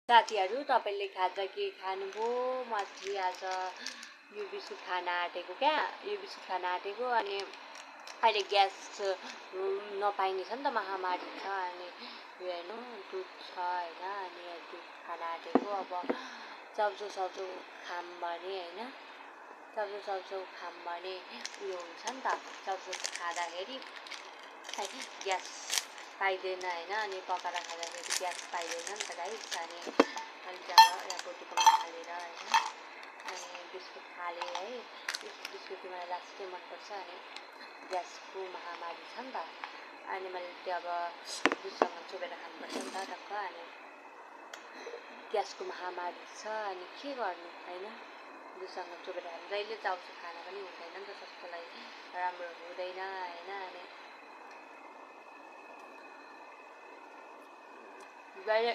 साथीहरू तपाईले खाजा के खानुभयो? म चाहिँ आज यो बिस्कुट खान आँटेको क्या, यो बिस्कुट खान आँटेको। अनि अहिले ग्यास नपाइने छ नि त, महामारी छ। अनि यो हेर्नु दुध छ होइन, अनि दुध खान आँटेको। अब चाउचाउ खाम भने होइन, चाउचाउ खाम भने उयो हुन्छ नि त, चाउचाउ खाँदाखेरि ग्यास पाइँदैन होइन। अनि पकाएर खाँदाखेरि ग्यास पाइँदैन नि त गाइस। अनि यहाँ रोटीको हालेर होइन, अनि बिस्कुट हालेँ है। बिस्कुट मलाई लास्टै मनपर्छ। अनि ग्यासको महामारी छ नि त, अनि मैले त्यो अब दुधसँग चोबेर खानुपर्छ नि त टक्क। अनि ग्यासको महामारी छ, अनि के गर्नु होइन, दुधसँग चोबेर खानु। जहिले चाउचाउ खाना पनि हुँदैन नि त, स्वास्थ्यलाई राम्रो हुँदैन होइन। अनि जहिले